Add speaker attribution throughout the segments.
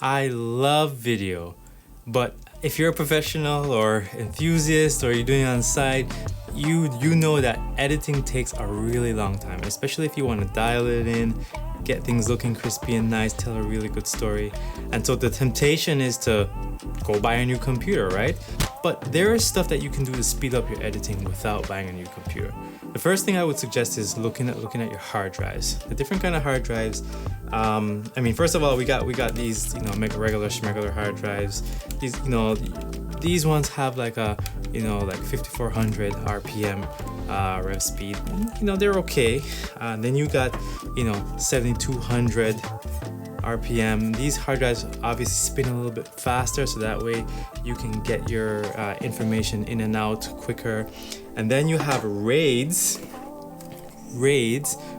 Speaker 1: I love video, but if you're a professional or enthusiast or you're doing it on the side, you know that editing takes a really long time, especially if you want to dial it in, get things looking crispy and nice, tell a really good story. And so the temptation is to go buy a new computer, right? But there is stuff that you can do to speed up your editing without buying a new computer. The first thing I would suggest is looking at your hard drives. The different kind of hard drives. First of all, we got these, regular hard drives. These ones have like 5400 RPM rev speed. They're okay. Then you got 7200 RPM. These hard drives obviously spin a little bit faster, so that way you can get your information in and out quicker. And then you have RAIDs,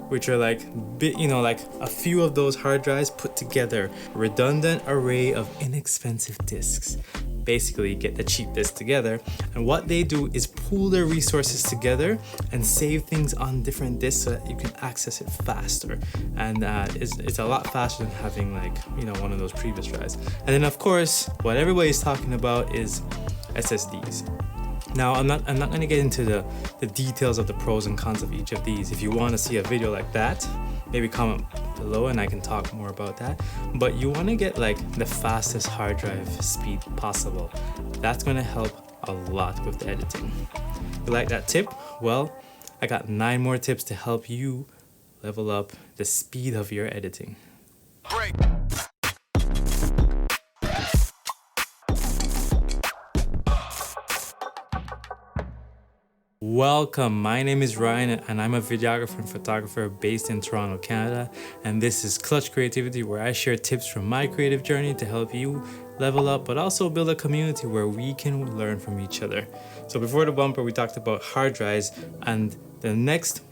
Speaker 1: which are like a few of those hard drives put together, redundant array of inexpensive disks. Basically, get the cheap disks together, and what they do is pool their resources together and save things on different disks so that you can access it faster. And it's a lot faster than having one of those previous drives. And then of course, what everybody's talking about is SSDs. Now, I'm not going to get into the details of the pros and cons of each of these. If you want to see a video like that, maybe comment below and I can talk more about that. But you want to get the fastest hard drive speed possible. That's going to help a lot with the editing. You like that tip? Well, I got 9 more tips to help you level up the speed of your editing. Break. Welcome, my name is Ryan and I'm a videographer and photographer based in Toronto, Canada. And this is Clutch Creativity, where I share tips from my creative journey to help you level up, but also build a community where we can learn from each other. So before the bumper, we talked about hard drives, and the next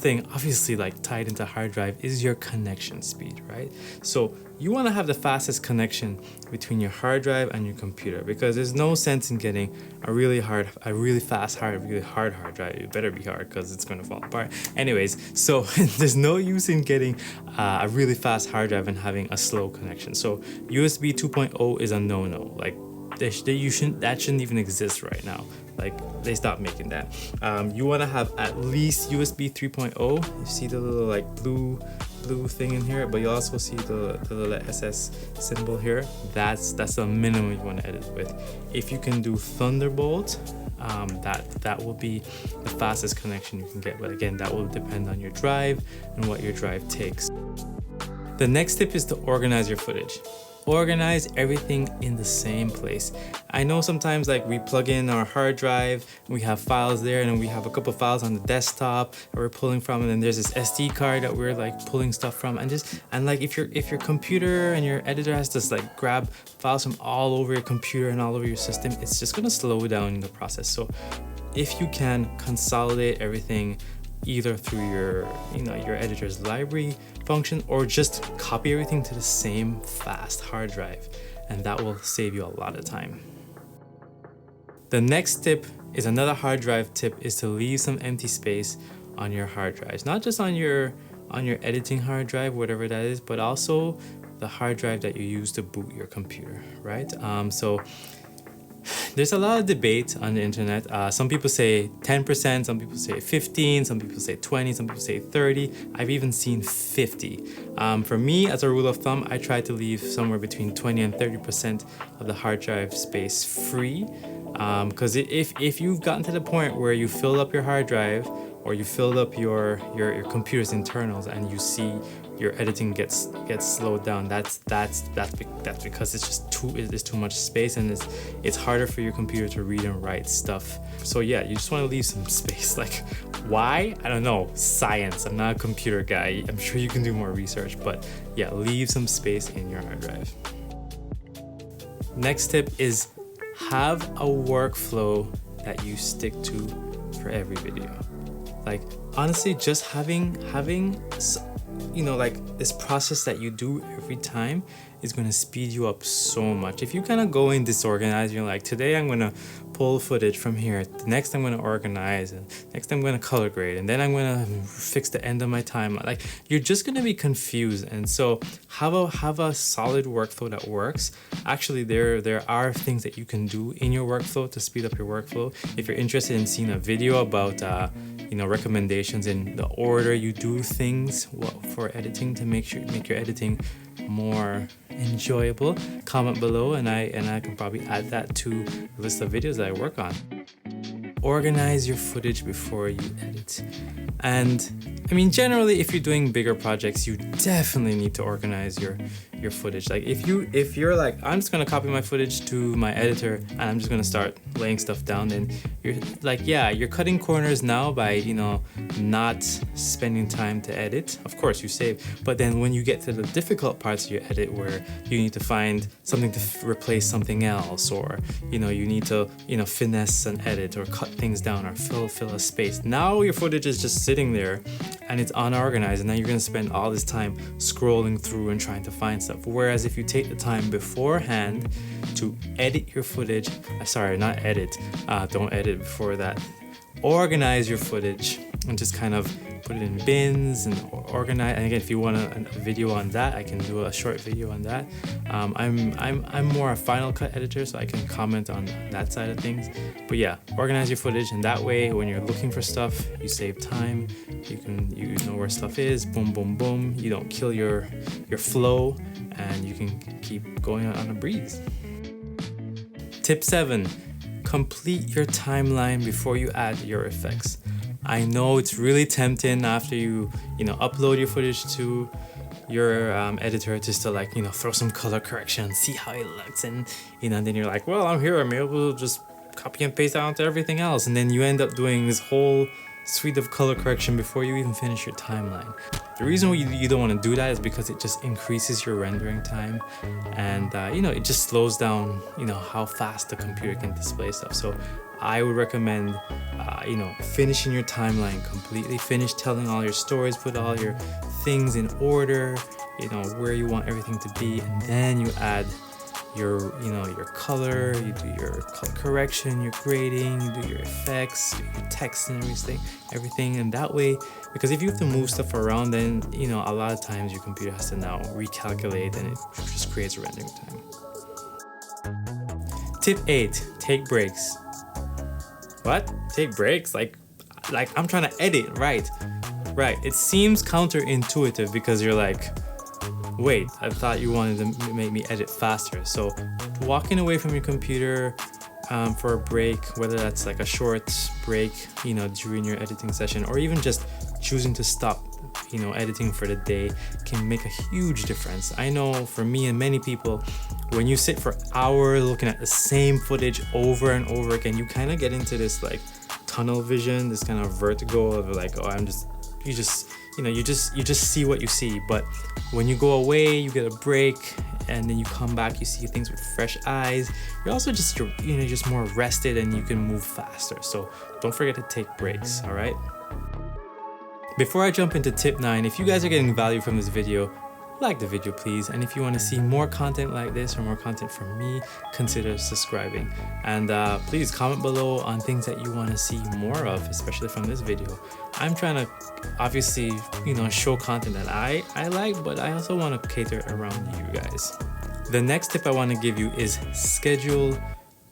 Speaker 1: thing, obviously tied into hard drive, is your connection speed, right? So you want to have the fastest connection between your hard drive and your computer, because there's no sense in getting a really hard hard drive. It better be hard because it's going to fall apart. Anyways, so there's no use in getting a really fast hard drive and having a slow connection. So USB 2.0 is a no-no. That shouldn't even exist right now. They stopped making that. You want to have at least USB 3.0. You see the little blue thing in here, but you also see the little SS symbol here. That's the minimum you want to edit with. If you can do Thunderbolt, that will be the fastest connection you can get. But again, that will depend on your drive and what your drive takes. The next tip is to organize your footage. Organize everything in the same place. I know sometimes we plug in our hard drive, we have files there, and then we have a couple files on the desktop that we're pulling from, and then there's this SD card that we're pulling stuff from, and if your computer and your editor has to grab files from all over your computer and all over your system, it's just gonna slow down the process. So if you can consolidate everything either through your editor's library function, or just copy everything to the same fast hard drive, and that will save you a lot of time. The next tip is another hard drive tip, is to leave some empty space on your hard drives, not just on your editing hard drive, whatever that is, but also the hard drive that you use to boot your computer, right? So there's a lot of debate on the internet. Some people say 10%, some people say 15, some people say 20, some people say 30. I've even seen 50. For me, as a rule of thumb, I try to leave somewhere between 20 and 30% of the hard drive space free. Because if you've gotten to the point where you filled up your hard drive, or you filled up your computer's internals, and you see your editing gets slowed down, that's because it's too much space, and it's harder for your computer to read and write stuff. So yeah, you just want to leave some space. Why? I don't know. Science. I'm not a computer guy. I'm sure you can do more research, but yeah, leave some space in your hard drive. Next tip is have a workflow that you stick to for every video. Honestly, just having you know, like this process that you do every time is going to speed you up so much. If you kind of go in disorganized, you're like, today I'm going to pull footage from here, the next I'm going to organize, and next I'm going to color grade, and then I'm going to fix the end of my timeline. Like, you're just going to be confused. And so have a solid workflow that works. Actually, there are things that you can do in your workflow to speed up your workflow. If you're interested in seeing a video about you know, recommendations in the order you do things for editing to make your editing more enjoyable, comment below, and I can probably add that to the list of videos that I work on. Organize your footage before you edit. And I mean, generally, if you're doing bigger projects, you definitely need to organize your footage. Like if you're like, I'm just gonna copy my footage to my editor and I'm just gonna start laying stuff down, then you're like, yeah, you're cutting corners now by, you know, not spending time to edit. Of course you save, but then when you get to the difficult parts of your edit where you need to find something to replace something else, or, you know, you need to, you know, finesse an edit or cut things down or fill a space, now your footage is just sitting there and it's unorganized, and now you're gonna spend all this time scrolling through and trying to find stuff. Whereas if you take the time beforehand to edit your footage, sorry, not edit, don't edit before that, organize your footage and just kind of put it in bins and organize. And again, if you want a video on that, I can do a short video on that. I'm more a Final Cut editor, so I can comment on that side of things. But yeah, organize your footage, and that way when you're looking for stuff, you save time. You know where stuff is. Boom, boom, boom. You don't kill your flow, and you can keep going on a breeze. Tip 7. Complete your timeline before you add your effects. I know it's really tempting after you upload your footage to your editor just to, like, you know, throw some color correction, see how it looks, and, you know, and then you're like, well, I'm here, I'm able to just copy and paste onto everything else, and then you end up doing this whole suite of color correction before you even finish your timeline. The reason why you don't want to do that is because it just increases your rendering time, and you know, it just slows down, you know, how fast the computer can display stuff. So I would recommend you know, finishing your timeline completely, finish telling all your stories, put all your things in order, you know, where you want everything to be, and then you add your, you know, your color, you do your color correction, your grading, you do your effects, your text and everything. And that way, because if you have to move stuff around, then, you know, a lot of times your computer has to now recalculate, and it just creates rendering time. Tip 8, take breaks. What? Take breaks? Like I'm trying to edit, right? It seems counterintuitive because you're like, wait, I thought you wanted to make me edit faster. So walking away from your computer for a break, whether that's like a short break, you know, during your editing session, or even just choosing to stop, you know, editing for the day, can make a huge difference. I know for me and many people, when you sit for hours looking at the same footage over and over again, you kind of get into this like tunnel vision, this kind of vertigo of like, oh, you just see what you see. But when you go away, you get a break, and then you come back, you see things with fresh eyes. You're also just more rested, and you can move faster. So don't forget to take breaks, all right? Before I jump into tip 9, if you guys are getting value from this video, like the video please, and if you want to see more content like this or more content from me, consider subscribing, and please comment below on things that you want to see more of, especially from this video. I'm trying to obviously, you know, show content that I like, but I also want to cater around you guys. The next tip I want to give you is schedule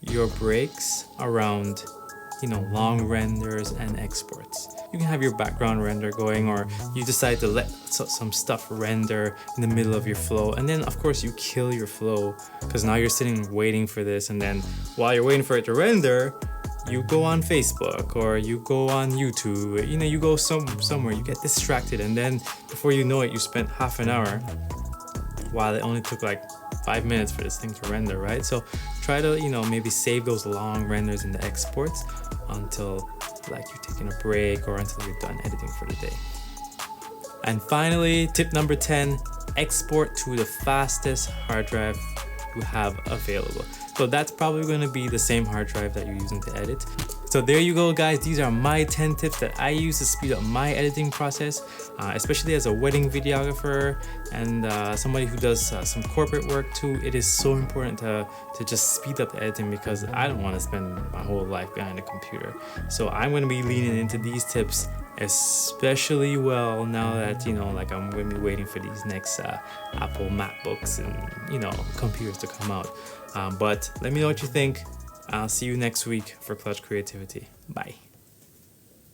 Speaker 1: your breaks around, you know, long renders and exports. You can have your background render going, or you decide to let some stuff render in the middle of your flow, and then of course you kill your flow because now you're sitting waiting for this, and then while you're waiting for it to render, you go on Facebook or you go on YouTube, you know, you go somewhere, you get distracted, and then before you know it, you spent half an hour while it only took like 5 minutes for this thing to render, right? So try to, you know, maybe save those long renders in the exports until like you're taking a break or until you're done editing for the day. And finally, tip number 10, export to the fastest hard drive you have available. So that's probably going to be the same hard drive that you're using to edit. It's So there you go, guys. These are my 10 tips that I use to speed up my editing process, especially as a wedding videographer and somebody who does some corporate work too. It is so important to just speed up the editing because I don't want to spend my whole life behind a computer. So I'm going to be leaning into these tips especially well now that, you know, like I'm going to be waiting for these next Apple MacBooks and, you know, computers to come out. But let me know what you think. I'll see you next week for Clutch Creativity. Bye.